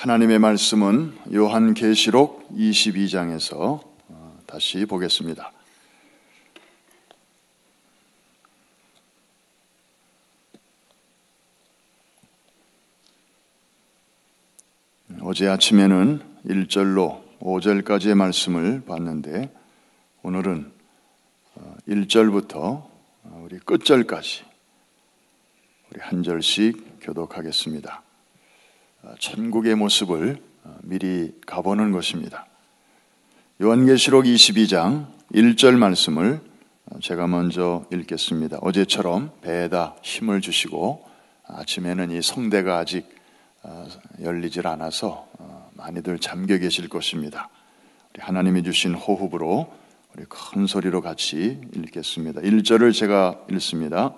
하나님의 말씀은 요한계시록 22장에서 다시 보겠습니다. 어제 아침에는 1절로 5절까지의 말씀을 봤는데 오늘은 1절부터 우리 끝절까지 우리 한 절씩 교독하겠습니다. 천국의 모습을 미리 가보는 것입니다. 요한계시록 22장 1절 말씀을 제가 먼저 읽겠습니다. 어제처럼 배에다 힘을 주시고 아침에는 이 성대가 아직 열리질 않아서 많이들 잠겨 계실 것입니다. 우리 하나님이 주신 호흡으로 우리 큰 소리로 같이 읽겠습니다. 1절을 제가 읽습니다.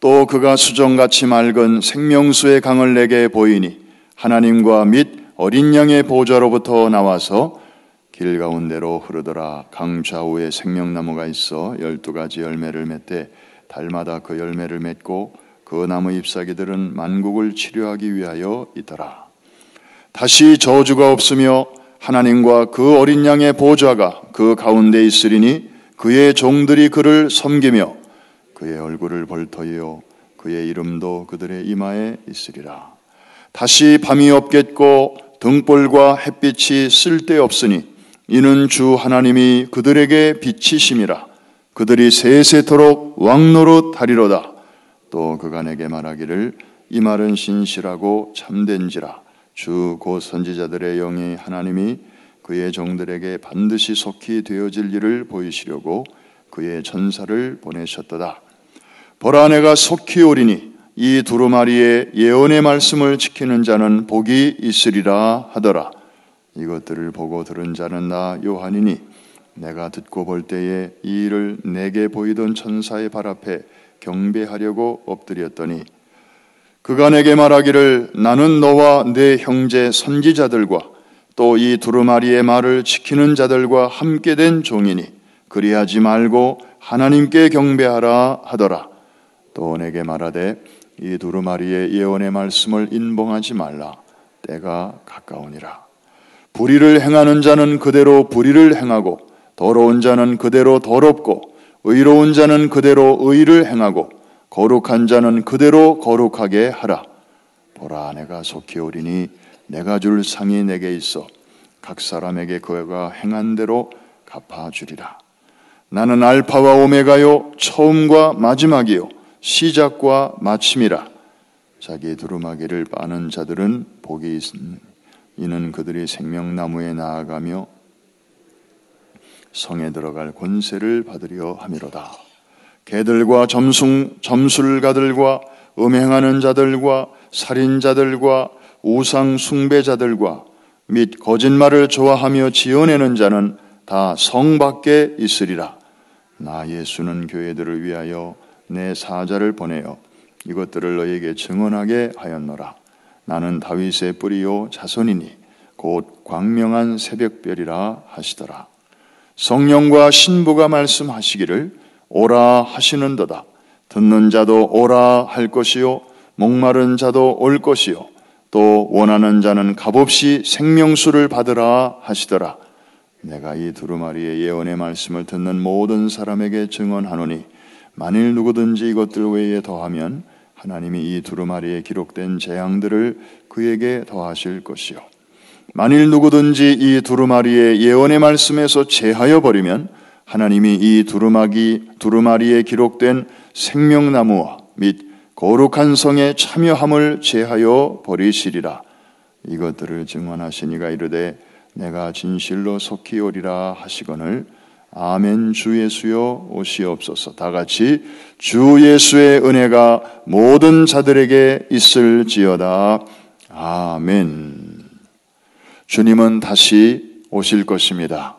또 그가 수정같이 맑은 생명수의 강을 내게 보이니 하나님과 및 어린 양의 보좌로부터 나와서 길 가운데로 흐르더라. 강 좌우에 생명나무가 있어 12가지 열매를 맺되 달마다 그 열매를 맺고 그 나무 잎사귀들은 만국을 치료하기 위하여 있더라. 다시 저주가 없으며 하나님과 그 어린 양의 보좌가 그 가운데 있으리니 그의 종들이 그를 섬기며 그의 얼굴을 볼 터이요 그의 이름도 그들의 이마에 있으리라. 다시 밤이 없겠고 등불과 햇빛이 쓸데없으니 이는 주 하나님이 그들에게 빛이심이라. 그들이 세세토록 왕노릇 하리로다. 또 그가 내게 말하기를 이 말은 신실하고 참된지라. 주 곧 선지자들의 영이 하나님이 그의 종들에게 반드시 속히 되어질 일을 보이시려고 그의 전사를 보내셨도다. 보라, 내가 속히 오리니 이 두루마리의 예언의 말씀을 지키는 자는 복이 있으리라 하더라. 이것들을 보고 들은 자는 나 요한이니 내가 듣고 볼 때에 이 일을 내게 보이던 천사의 발 앞에 경배하려고 엎드렸더니 그가 내게 말하기를 나는 너와 내 형제 선지자들과 또 이 두루마리의 말을 지키는 자들과 함께 된 종이니 그리하지 말고 하나님께 경배하라 하더라. 또 내게 말하되 이 두루마리의 예언의 말씀을 인봉하지 말라. 때가 가까우니라. 불의를 행하는 자는 그대로 불의를 행하고 더러운 자는 그대로 더럽고 의로운 자는 그대로 의를 행하고 거룩한 자는 그대로 거룩하게 하라. 보라, 내가 속히 오리니 내가 줄 상이 내게 있어 각 사람에게 그가 행한 대로 갚아주리라. 나는 알파와 오메가요 처음과 마지막이요 시작과 마침이라. 자기 두루마기를 빠는 자들은 복이 있으니 이는 그들이 생명나무에 나아가며 성에 들어갈 권세를 받으려 함이로다. 개들과 점술가들과 음행하는 자들과 살인자들과 우상 숭배자들과 및 거짓말을 좋아하며 지어내는 자는 다 성 밖에 있으리라. 나 예수는 교회들을 위하여 내 사자를 보내어 이것들을 너에게 증언하게 하였노라. 나는 다윗의 뿌리요 자손이니 곧 광명한 새벽별이라 하시더라. 성령과 신부가 말씀하시기를 오라 하시는도다. 듣는 자도 오라 할 것이요 목마른 자도 올 것이요 또 원하는 자는 값없이 생명수를 받으라 하시더라. 내가 이 두루마리의 예언의 말씀을 듣는 모든 사람에게 증언하노니 만일 누구든지 이것들 외에 더하면 하나님이 이 두루마리에 기록된 재앙들을 그에게 더하실 것이요 만일 누구든지 이 두루마리의 예언의 말씀에서 제하여 버리면 하나님이 이 두루마리에 기록된 생명나무와 및 거룩한 성에 참여함을 제하여 버리시리라. 이것들을 증언하시니가 이르되 내가 진실로 속히 오리라 하시거늘 아멘. 주 예수여 오시옵소서. 다 같이 주 예수의 은혜가 모든 자들에게 있을지어다. 아멘. 주님은 다시 오실 것입니다.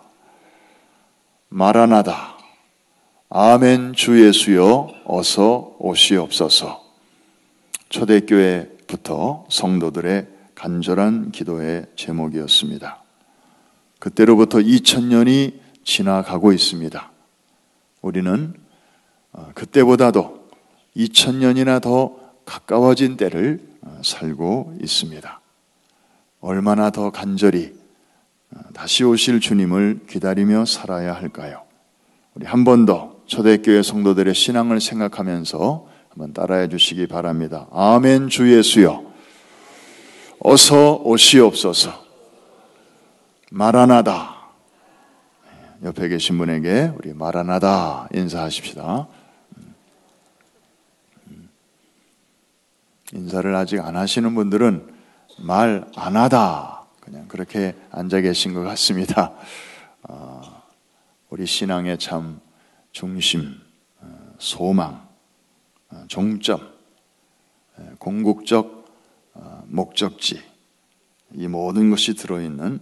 마라나다. 아멘. 주 예수여 어서 오시옵소서. 초대교회부터 성도들의 간절한 기도의 제목이었습니다. 그때로부터 2000년이 지나가고 있습니다. 우리는 그때보다도 2000년이나 더 가까워진 때를 살고 있습니다. 얼마나 더 간절히 다시 오실 주님을 기다리며 살아야 할까요? 우리 한 번 더 초대교회 성도들의 신앙을 생각하면서 한번 따라해 주시기 바랍니다. 아멘. 주 예수여, 어서 오시옵소서. 마라나다. 옆에 계신 분에게 우리 마라나다 인사하십시다. 인사를 아직 안 하시는 분들은 말 안 하다 그냥 그렇게 앉아 계신 것 같습니다. 우리 신앙의 참 중심, 소망, 종점, 궁극적 목적지, 이 모든 것이 들어있는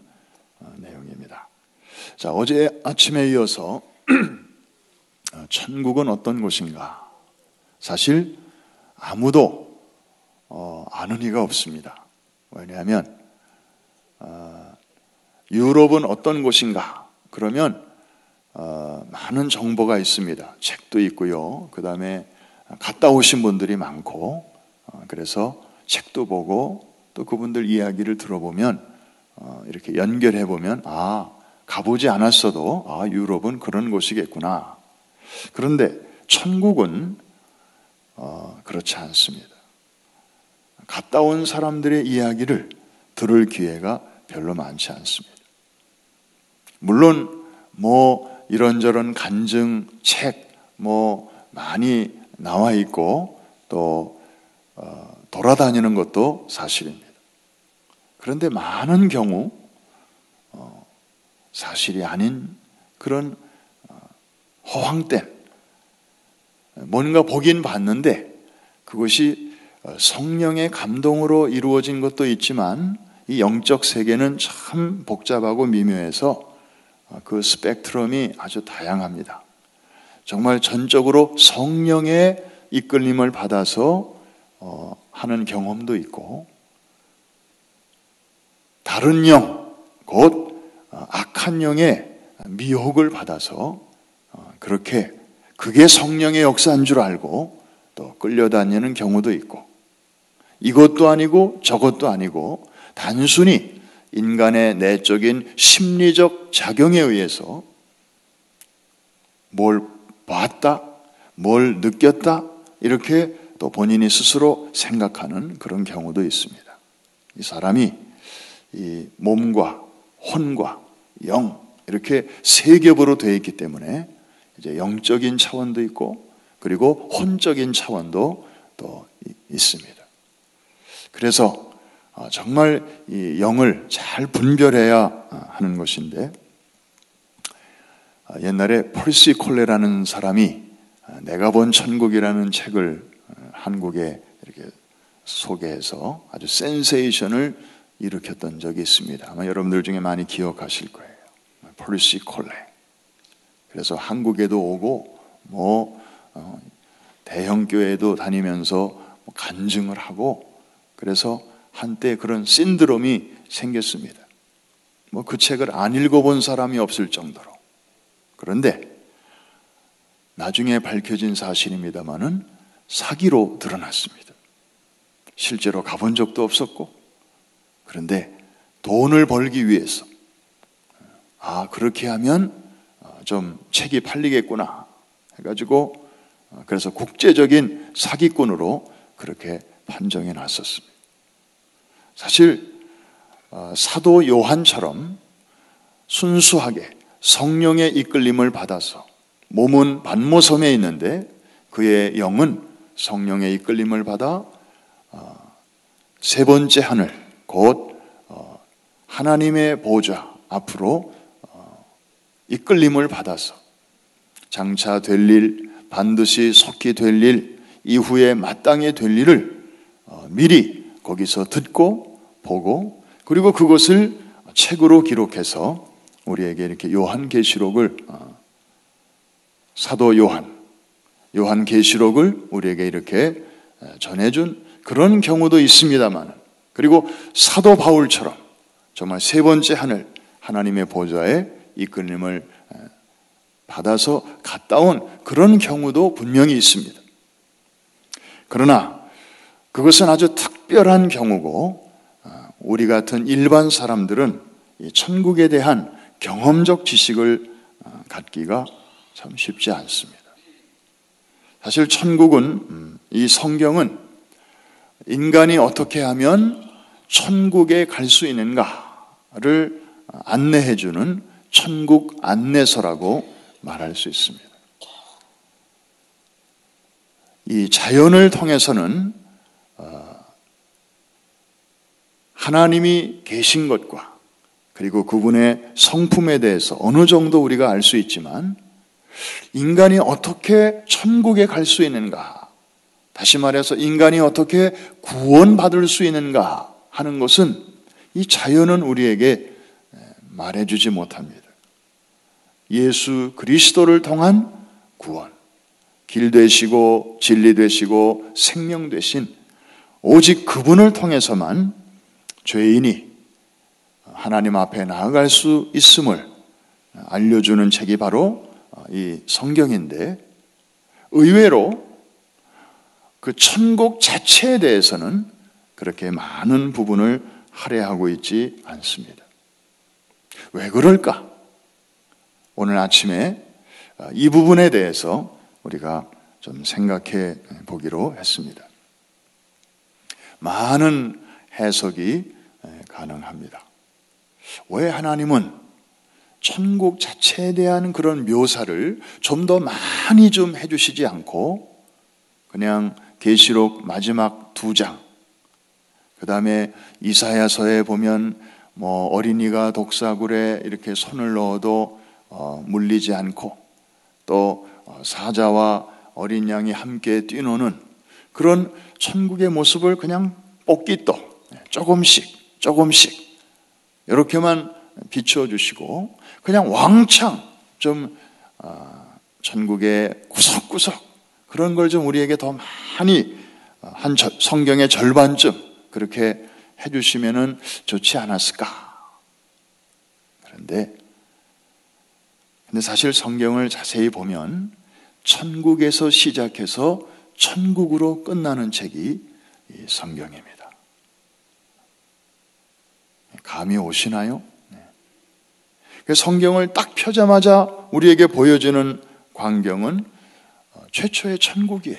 내용입니다. 자, 어제 아침에 이어서 천국은 어떤 곳인가? 사실 아무도 아는 이가 없습니다. 왜냐하면 유럽은 어떤 곳인가? 그러면 많은 정보가 있습니다. 책도 있고요. 그 다음에 갔다 오신 분들이 많고, 그래서 책도 보고 또 그분들 이야기를 들어보면 이렇게 연결해 보면 가보지 않았어도 유럽은 그런 곳이겠구나. 그런데 천국은 그렇지 않습니다. 갔다 온 사람들의 이야기를 들을 기회가 별로 많지 않습니다. 물론 이런저런 간증, 책 많이 나와 있고 또 돌아다니는 것도 사실입니다. 그런데 많은 경우 사실이 아닌 그런 허황된 뭔가 보긴 봤는데 그것이 성령의 감동으로 이루어진 것도 있지만 이 영적 세계는 참 복잡하고 미묘해서 그 스펙트럼이 아주 다양합니다. 정말 전적으로 성령의 이끌림을 받아서 하는 경험도 있고, 다른 영, 곧 악한 영의 미혹을 받아서 그게 성령의 역사인 줄 알고 또 끌려다니는 경우도 있고, 이것도 아니고 저것도 아니고 단순히 인간의 내적인 심리적 작용에 의해서 뭘 봤다, 뭘 느꼈다, 이렇게 또 본인이 스스로 생각하는 그런 경우도 있습니다. 이 사람이 이 몸과 혼과 영, 이렇게 세 겹으로 되어 있기 때문에 이제 영적인 차원도 있고 그리고 혼적인 차원도 또 있습니다. 그래서 정말 이 영을 잘 분별해야 하는 것인데, 옛날에 펄시 콜레라는 사람이 내가 본 천국이라는 책을 한국에 이렇게 소개해서 아주 센세이션을 일으켰던 적이 있습니다. 아마 여러분들 중에 많이 기억하실 거예요. 펄시 콜레. 그래서 한국에도 오고 대형 교회도 다니면서 간증을 하고, 그래서 한때 그런 신드롬이 생겼습니다. 그 책을 안 읽어본 사람이 없을 정도로. 그런데 나중에 밝혀진 사실입니다마는 사기로 드러났습니다. 실제로 가본 적도 없었고, 그런데 돈을 벌기 위해서 그렇게 하면 좀 책이 팔리겠구나 해가지고, 그래서 국제적인 사기꾼으로 그렇게 판정해 놨었습니다. 사실 사도 요한처럼 순수하게 성령의 이끌림을 받아서 몸은 반모섬에 있는데 그의 영은 성령의 이끌림을 받아 세 번째 하늘, 곧 하나님의 보좌 앞으로 이끌림을 받아서 장차 될 일, 반드시 속히 될 일, 이후에 마땅히 될 일을 미리 거기서 듣고 보고, 그리고 그것을 책으로 기록해서 우리에게 이렇게 요한계시록을, 사도 요한계시록을 우리에게 이렇게 전해준 그런 경우도 있습니다만, 그리고 사도 바울처럼 정말 세 번째 하늘, 하나님의 보좌에 이끌림을 받아서 갔다 온 그런 경우도 분명히 있습니다. 그러나 그것은 아주 특별한 경우고 우리 같은 일반 사람들은 이 천국에 대한 경험적 지식을 갖기가 참 쉽지 않습니다. 사실 천국은, 이 성경은 인간이 어떻게 하면 천국에 갈 수 있는가를 안내해 주는 천국 안내서라고 말할 수 있습니다. 이 자연을 통해서는 하나님이 계신 것과 그리고 그분의 성품에 대해서 어느 정도 우리가 알 수 있지만, 인간이 어떻게 천국에 갈 수 있는가, 다시 말해서 인간이 어떻게 구원받을 수 있는가 하는 것은 이 자연은 우리에게 말해주지 못합니다. 예수 그리스도를 통한 구원, 길 되시고 진리 되시고 생명 되신 오직 그분을 통해서만 죄인이 하나님 앞에 나아갈 수 있음을 알려주는 책이 바로 이 성경인데, 의외로 그 천국 자체에 대해서는 그렇게 많은 부분을 할애하고 있지 않습니다. 왜 그럴까? 오늘 아침에 이 부분에 대해서 우리가 좀 생각해 보기로 했습니다. 많은 해석이 가능합니다. 왜 하나님은 천국 자체에 대한 그런 묘사를 좀 더 많이 좀 해주시지 않고 그냥 계시록 마지막 2장, 그 다음에 이사야서에 보면 어린이가 독사굴에 이렇게 손을 넣어도 물리지 않고, 또 사자와 어린 양이 함께 뛰노는 그런 천국의 모습을 그냥 뽀끼또 조금씩 이렇게만 비추어주시고, 그냥 왕창 좀 천국의 구석구석 그런 걸 좀 우리에게 더 많이 한 성경의 절반쯤 그렇게 해주시면은 좋지 않았을까. 그런데 사실 성경을 자세히 보면 천국에서 시작해서 천국으로 끝나는 책이 이 성경입니다. 감이 오시나요? 성경을 딱 펴자마자 우리에게 보여주는 광경은 최초의 천국이에요.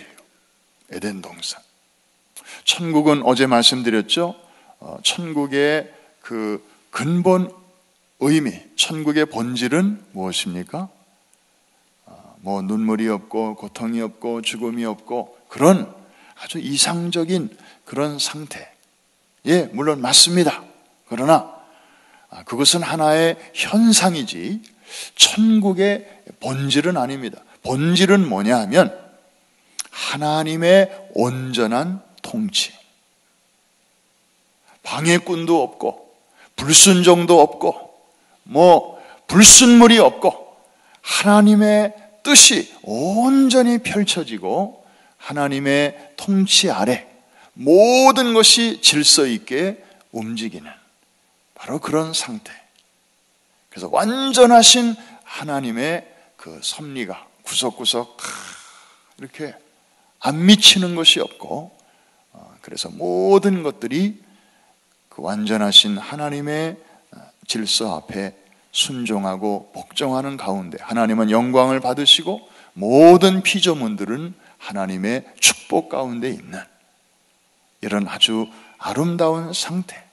에덴 동산. 천국은 어제 말씀드렸죠. 천국의 그 근본 의미, 천국의 본질은 무엇입니까? 눈물이 없고 고통이 없고 죽음이 없고 그런 아주 이상적인 그런 상태. 예, 물론 맞습니다. 그러나 그것은 하나의 현상이지 천국의 본질은 아닙니다. 본질은 뭐냐 하면 하나님의 온전한 통치. 방해꾼도 없고 불순종도 없고 불순물이 없고 하나님의 뜻이 온전히 펼쳐지고 하나님의 통치 아래 모든 것이 질서 있게 움직이는 바로 그런 상태. 그래서 완전하신 하나님의 그 섭리가 구석구석 이렇게 안 미치는 것이 없고, 그래서 모든 것들이 그 완전하신 하나님의 질서 앞에 순종하고 복종하는 가운데 하나님은 영광을 받으시고 모든 피조물들은 하나님의 축복 가운데 있는 이런 아주 아름다운 상태.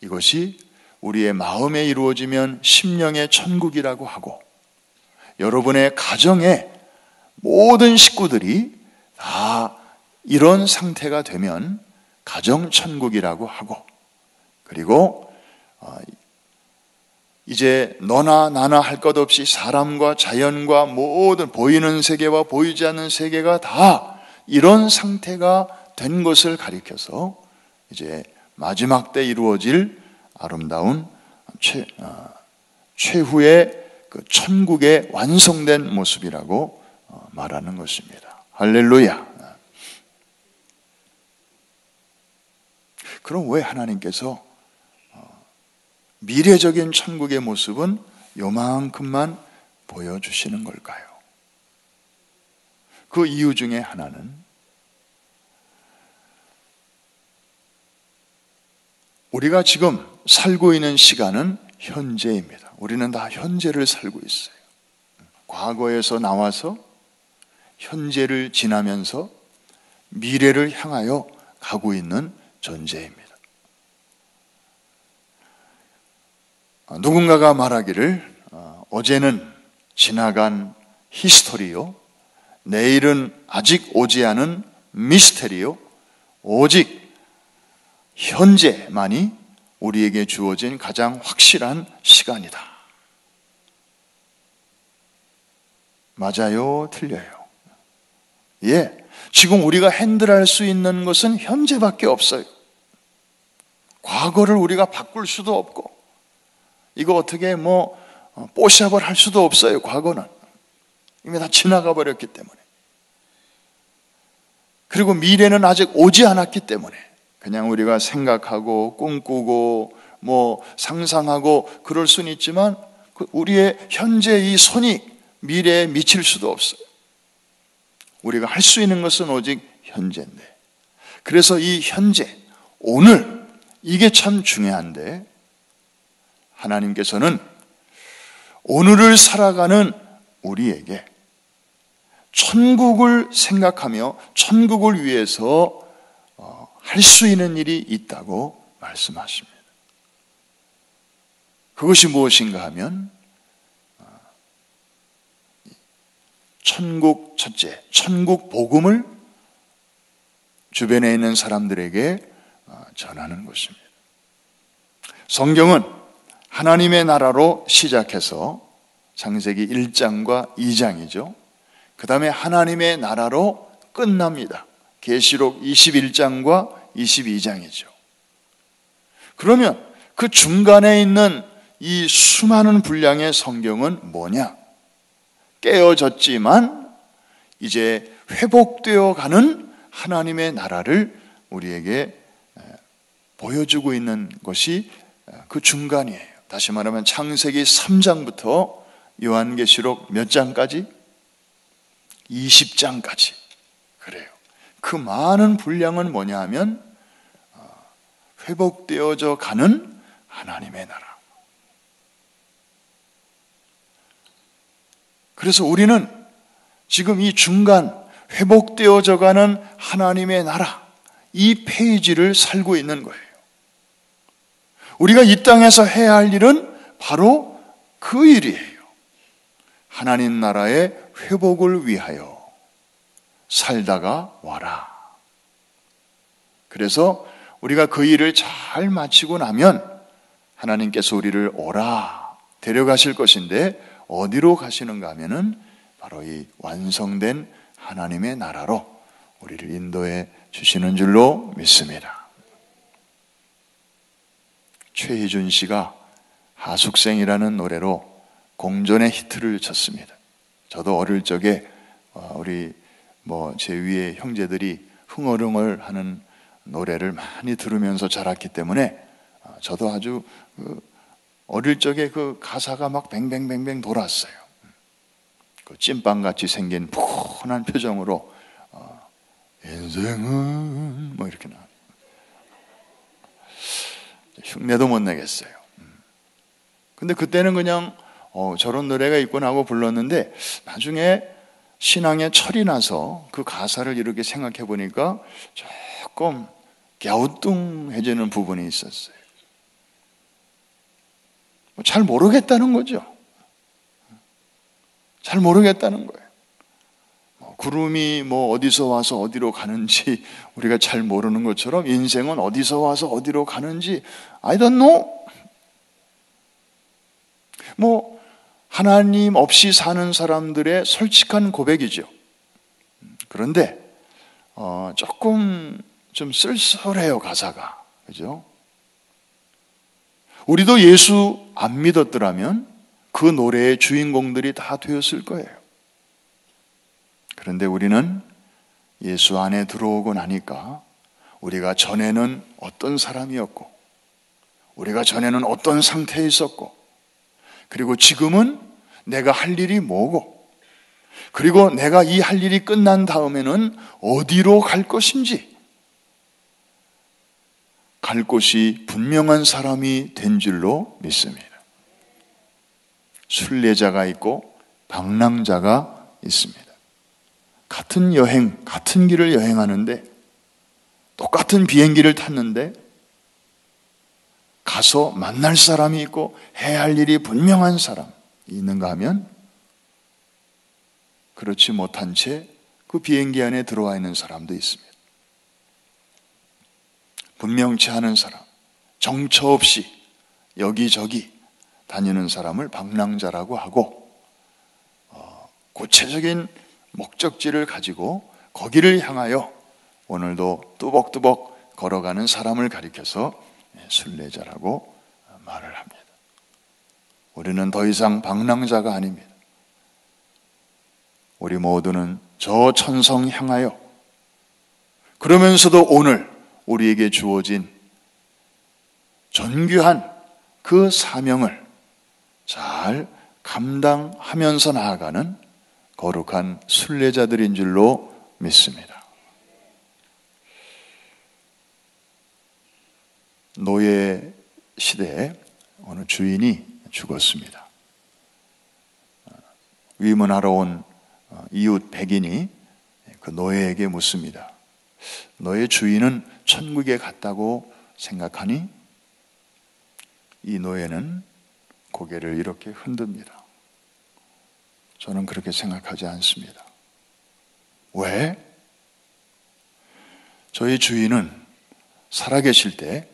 이것이 우리의 마음에 이루어지면 심령의 천국이라고 하고, 여러분의 가정의 모든 식구들이 다 이런 상태가 되면 가정천국이라고 하고, 그리고 이제 너나 나나 할 것 없이 사람과 자연과 모든 보이는 세계와 보이지 않는 세계가 다 이런 상태가 된 것을 가리켜서 이제 마지막 때 이루어질 아름다운 최후의 그 천국의 완성된 모습이라고 말하는 것입니다. 할렐루야. 그럼 왜 하나님께서 미래적인 천국의 모습은 요만큼만 보여주시는 걸까요? 그 이유 중에 하나는 우리가 지금 살고 있는 시간은 현재입니다. 우리는 다 현재를 살고 있어요. 과거에서 나와서 현재를 지나면서 미래를 향하여 가고 있는 존재입니다. 누군가가 말하기를 어제는 지나간 히스토리요, 내일은 아직 오지 않은 미스테리요, 오직 현재만이 우리에게 주어진 가장 확실한 시간이다. 맞아요? 틀려요? 예, 지금 우리가 핸들할 수 있는 것은 현재밖에 없어요. 과거를 우리가 바꿀 수도 없고, 이거 어떻게 뽀샵을 할 수도 없어요. 과거는 이미 다 지나가 버렸기 때문에. 그리고 미래는 아직 오지 않았기 때문에 그냥 우리가 생각하고 꿈꾸고 상상하고 그럴 수는 있지만 우리의 현재 이 손이 미래에 미칠 수도 없어요. 우리가 할 수 있는 것은 오직 현재인데, 그래서 이 현재, 오늘, 이게 참 중요한데, 하나님께서는 오늘을 살아가는 우리에게 천국을 생각하며 천국을 위해서 할 수 있는 일이 있다고 말씀하십니다. 그것이 무엇인가 하면 천국 첫째, 천국 복음을 주변에 있는 사람들에게 전하는 것입니다. 성경은 하나님의 나라로 시작해서 창세기 1장과 2장이죠. 그 다음에 하나님의 나라로 끝납니다. 계시록 21장과 22장이죠. 그러면 그 중간에 있는 이 수많은 분량의 성경은 뭐냐? 깨어졌지만 이제 회복되어 가는 하나님의 나라를 우리에게 보여주고 있는 것이 그 중간이에요. 다시 말하면 창세기 3장부터 요한계시록 몇 장까지? 20장까지. 그래요. 그 많은 분량은 뭐냐 하면 회복되어져 가는 하나님의 나라. 그래서 우리는 지금 이 중간 회복되어져 가는 하나님의 나라, 이 페이지를 살고 있는 거예요. 우리가 이 땅에서 해야 할 일은 바로 그 일이에요. 하나님 나라의 회복을 위하여 살다가 와라. 그래서 우리가 그 일을 잘 마치고 나면 하나님께서 우리를 오라 데려가실 것인데, 어디로 가시는가 하면은 바로 이 완성된 하나님의 나라로 우리를 인도해 주시는 줄로 믿습니다. 최희준 씨가 하숙생이라는 노래로 공존의 히트를 쳤습니다. 저도 어릴 적에 우리 제 위에 형제들이 흥얼흥얼 하는 노래를 많이 들으면서 자랐기 때문에 저도 아주 어릴 적에 그 가사가 막 뱅뱅뱅뱅 돌았어요. 그 찐빵같이 생긴 푸근한 표정으로 인생은 이렇게 나. 흉내도 못 내겠어요. 근데 그때는 그냥 저런 노래가 있구나 하고 불렀는데, 나중에 신앙에 철이 나서 그 가사를 이렇게 생각해 보니까 조금 갸우뚱해지는 부분이 있었어요. 잘 모르겠다는 거죠. 잘 모르겠다는 거예요. 구름이 어디서 와서 어디로 가는지 우리가 잘 모르는 것처럼 인생은 어디서 와서 어디로 가는지 I don't know. 하나님 없이 사는 사람들의 솔직한 고백이죠. 그런데 조금 좀 쓸쓸해요, 가사가. 그죠? 우리도 예수 안 믿었더라면 그 노래의 주인공들이 다 되었을 거예요. 그런데 우리는 예수 안에 들어오고 나니까 우리가 전에는 어떤 사람이었고, 우리가 전에는 어떤 상태에 있었고, 그리고 지금은 내가 할 일이 뭐고, 그리고 내가 이 할 일이 끝난 다음에는 어디로 갈 것인지, 갈 곳이 분명한 사람이 된 줄로 믿습니다. 순례자가 있고 방랑자가 있습니다. 같은 여행, 같은 길을 여행하는데 똑같은 비행기를 탔는데 가서 만날 사람이 있고 해야 할 일이 분명한 사람이 있는가 하면 그렇지 못한 채 그 비행기 안에 들어와 있는 사람도 있습니다. 분명치 않은 사람, 정처 없이 여기저기 다니는 사람을 방랑자라고 하고 구체적인 목적지를 가지고 거기를 향하여 오늘도 뚜벅뚜벅 걸어가는 사람을 가리켜서 순례자라고 말을 합니다. 우리는 더 이상 방랑자가 아닙니다. 우리 모두는 저 천성 향하여 그러면서도 오늘 우리에게 주어진 존귀한 그 사명을 잘 감당하면서 나아가는 거룩한 순례자들인 줄로 믿습니다. 노예 시대에 어느 주인이 죽었습니다. 위문하러 온 이웃 백인이 그 노예에게 묻습니다. 너의 주인은 천국에 갔다고 생각하니? 이 노예는 고개를 이렇게 흔듭니다. 저는 그렇게 생각하지 않습니다. 왜? 저희 주인은 살아계실 때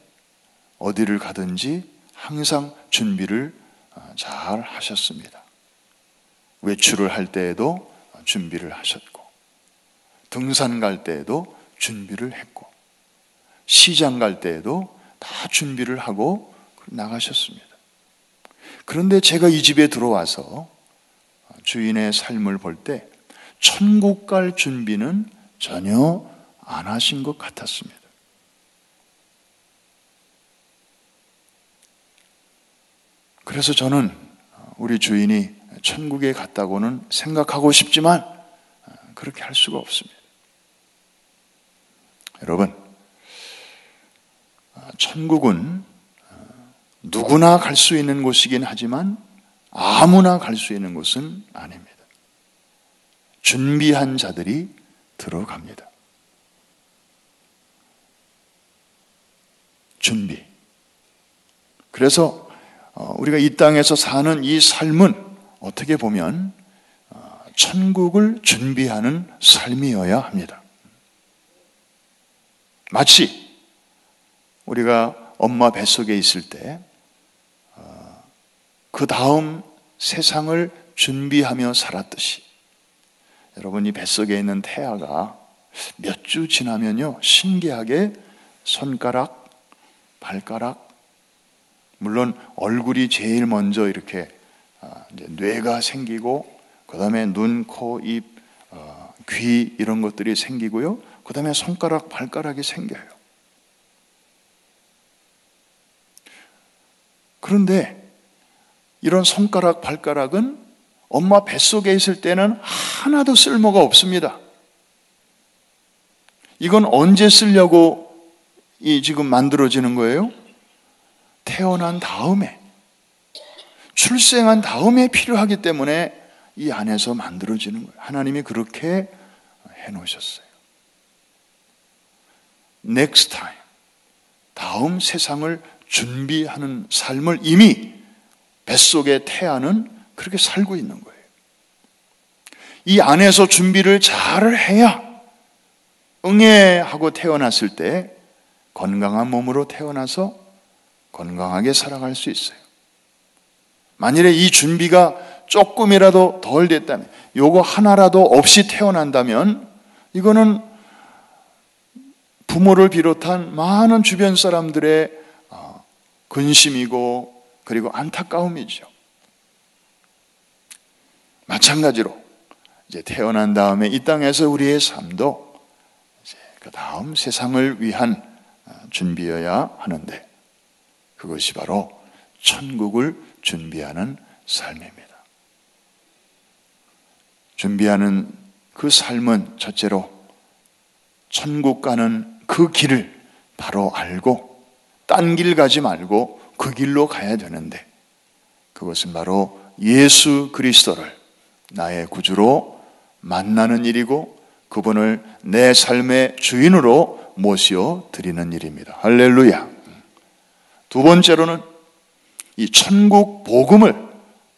어디를 가든지 항상 준비를 잘 하셨습니다. 외출을 할 때에도 준비를 하셨고, 등산 갈 때에도 준비를 했고, 시장 갈 때에도 다 준비를 하고 나가셨습니다. 그런데 제가 이 집에 들어와서 주인의 삶을 볼 때 천국 갈 준비는 전혀 안 하신 것 같았습니다. 그래서 저는 우리 주인이 천국에 갔다고는 생각하고 싶지만 그렇게 할 수가 없습니다. 여러분, 천국은 누구나 갈 수 있는 곳이긴 하지만 아무나 갈 수 있는 곳은 아닙니다. 준비한 자들이 들어갑니다. 준비. 그래서 우리가 이 땅에서 사는 이 삶은 어떻게 보면 천국을 준비하는 삶이어야 합니다. 마치 우리가 엄마 뱃속에 있을 때 그 다음 세상을 준비하며 살았듯이, 여러분, 이 뱃속에 있는 태아가 몇 주 지나면요, 신기하게 손가락, 발가락, 물론 얼굴이 제일 먼저 이렇게 이제 뇌가 생기고, 그 다음에 눈, 코, 입, 귀 이런 것들이 생기고요, 그 다음에 손가락, 발가락이 생겨요. 그런데 이런 손가락, 발가락은 엄마 뱃속에 있을 때는 하나도 쓸모가 없습니다. 이건 언제 쓰려고 지금 만들어지는 거예요? 태어난 다음에, 출생한 다음에 필요하기 때문에 이 안에서 만들어지는 거예요. 하나님이 그렇게 해놓으셨어요. Next time, 다음 세상을 준비하는 삶을 이미 뱃속의 태아는 그렇게 살고 있는 거예요. 이 안에서 준비를 잘 해야 응애하고 태어났을 때 건강한 몸으로 태어나서 건강하게 살아갈 수 있어요. 만일에 이 준비가 조금이라도 덜 됐다면, 요거 하나라도 없이 태어난다면 이거는 부모를 비롯한 많은 주변 사람들의 근심이고 그리고 안타까움이죠. 마찬가지로 이제 태어난 다음에 이 땅에서 우리의 삶도 이제 그 다음 세상을 위한 준비여야 하는데, 그것이 바로 천국을 준비하는 삶입니다. 준비하는 그 삶은 첫째로 천국 가는 그 길을 바로 알고 딴 길 가지 말고 그 길로 가야 되는데, 그것은 바로 예수 그리스도를 나의 구주로 만나는 일이고 그분을 내 삶의 주인으로 모시어 드리는 일입니다. 할렐루야. 두 번째로는 이 천국 복음을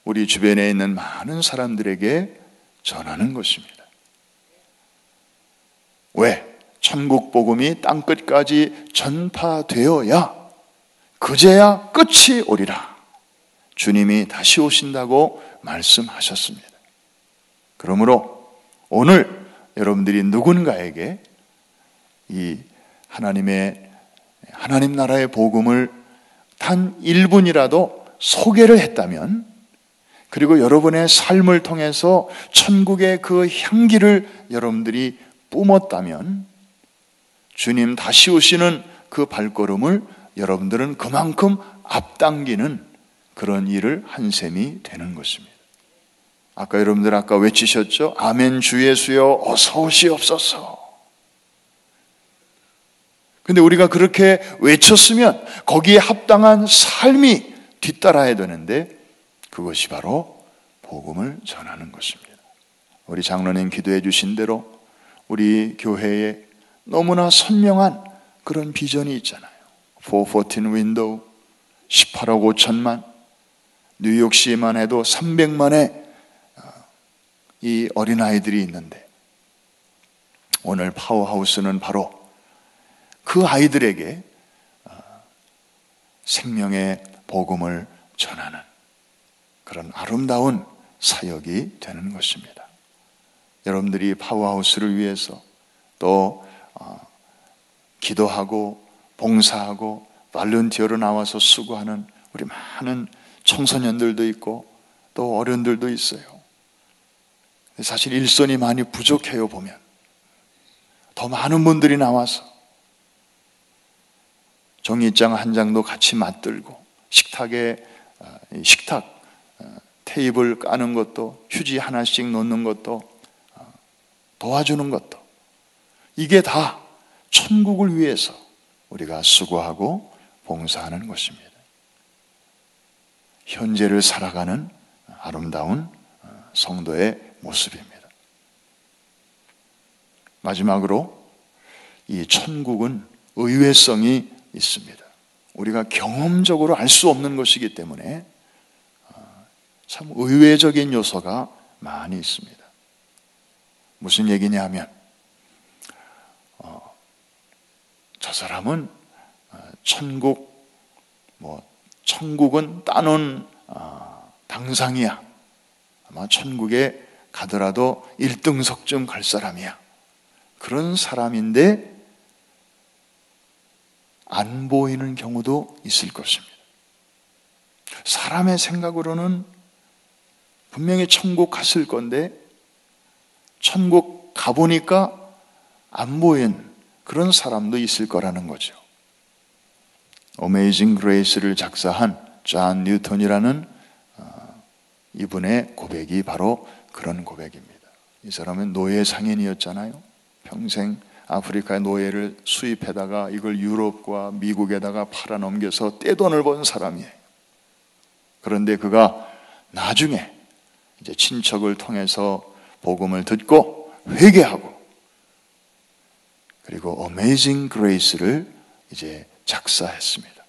우리 주변에 있는 많은 사람들에게 전하는 것입니다. 왜? 천국 복음이 땅끝까지 전파되어야 그제야 끝이 오리라. 주님이 다시 오신다고 말씀하셨습니다. 그러므로 오늘 여러분들이 누군가에게 이 하나님 나라의 복음을 단 1분이라도 소개를 했다면, 그리고 여러분의 삶을 통해서 천국의 그 향기를 여러분들이 뿜었다면, 주님 다시 오시는 그 발걸음을 여러분들은 그만큼 앞당기는 그런 일을 한 셈이 되는 것입니다. 여러분들 아까 외치셨죠? 아멘 주 예수여 어서 오시옵소서. 근데 우리가 그렇게 외쳤으면 거기에 합당한 삶이 뒤따라야 되는데, 그것이 바로 복음을 전하는 것입니다. 우리 장로님 기도해 주신 대로 우리 교회에 너무나 선명한 그런 비전이 있잖아요. 414 윈도우, 18억 5천만, 뉴욕시에만 해도 300만의 이 어린아이들이 있는데, 오늘 파워하우스는 바로 그 아이들에게 생명의 복음을 전하는 그런 아름다운 사역이 되는 것입니다. 여러분들이 파워하우스를 위해서 또 기도하고 봉사하고 발런티어로 나와서 수고하는 우리 많은 청소년들도 있고 또 어른들도 있어요. 사실 일손이 많이 부족해요. 보면 더 많은 분들이 나와서 종이장 한 장도 같이 맞들고 식탁 테이블 까는 것도, 휴지 하나씩 놓는 것도, 도와주는 것도, 이게 다 천국을 위해서 우리가 수고하고 봉사하는 것입니다. 현재를 살아가는 아름다운 성도의 모습입니다. 마지막으로 이 천국은 의외성이 있습니다. 우리가 경험적으로 알 수 없는 것이기 때문에 참 의외적인 요소가 많이 있습니다. 무슨 얘기냐면, 저 사람은 천국은 따놓은 당상이야. 아마 천국에 가더라도 1등석쯤 갈 사람이야. 그런 사람인데 안 보이는 경우도 있을 것입니다. 사람의 생각으로는 분명히 천국 갔을 건데 천국 가보니까 안 보인 그런 사람도 있을 거라는 거죠. 어메이징 그레이스를 작사한 존 뉴턴이라는 이분의 고백이 바로 그런 고백입니다. 이 사람은 노예 상인이었잖아요. 평생 아프리카의 노예를 수입해다가 이걸 유럽과 미국에다가 팔아넘겨서 떼돈을 번 사람이에요. 그런데 그가 나중에 이제 친척을 통해서 복음을 듣고 회개하고, 그리고 어메이징 그레이스를 이제 작사했습니다.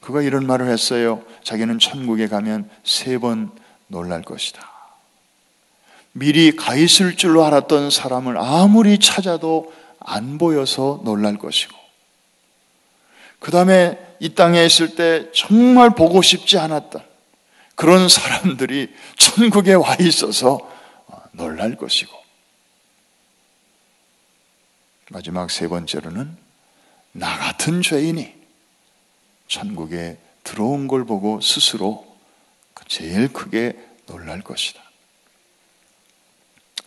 그가 이런 말을 했어요. 자기는 천국에 가면 3번 놀랄 것이다. 미리 가 있을 줄로 알았던 사람을 아무리 찾아도 안 보여서 놀랄 것이고, 그 다음에 이 땅에 있을 때 정말 보고 싶지 않았던 그런 사람들이 천국에 와 있어서 놀랄 것이고, 마지막 3번째로는 나 같은 죄인이 천국에 들어온 걸 보고 스스로 제일 크게 놀랄 것이다.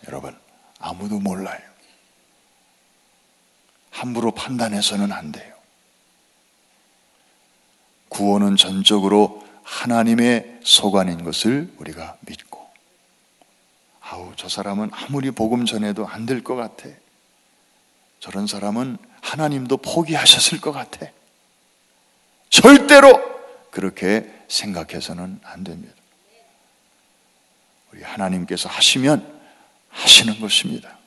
여러분, 아무도 몰라요. 함부로 판단해서는 안 돼요. 구원은 전적으로 하나님의 소관인 것을 우리가 믿고, 저 사람은 아무리 복음 전해도 안 될 것 같아. 저런 사람은 하나님도 포기하셨을 것 같아. 절대로 그렇게 생각해서는 안 됩니다. 우리 하나님께서 하시면 하시는 것입니다.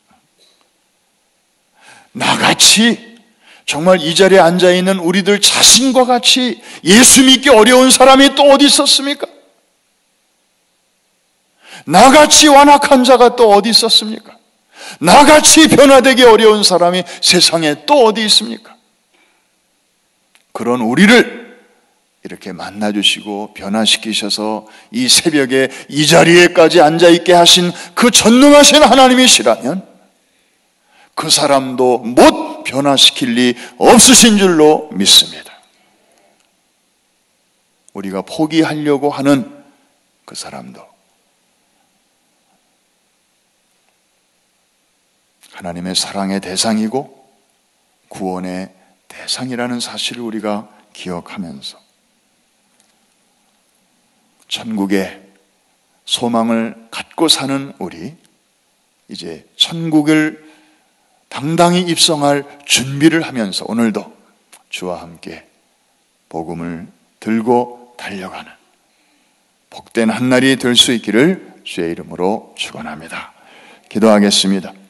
나같이 정말 이 자리에 앉아있는 우리들 자신과 같이 예수 믿기 어려운 사람이 또 어디 있었습니까? 나같이 완악한 자가 또 어디 있었습니까? 나같이 변화되기 어려운 사람이 세상에 또 어디 있습니까? 그런 우리를 이렇게 만나주시고 변화시키셔서 이 새벽에 이 자리에까지 앉아있게 하신 그 전능하신 하나님이시라면 그 사람도 못 변화시킬 리 없으신 줄로 믿습니다. 우리가 포기하려고 하는 그 사람도 하나님의 사랑의 대상이고 구원의 대상이라는 사실을 우리가 기억하면서 천국의 소망을 갖고 사는 우리, 이제 천국을 당당히 입성할 준비를 하면서 오늘도 주와 함께 복음을 들고 달려가는 복된 한날이 될 수 있기를 주의 이름으로 축원합니다. 기도하겠습니다.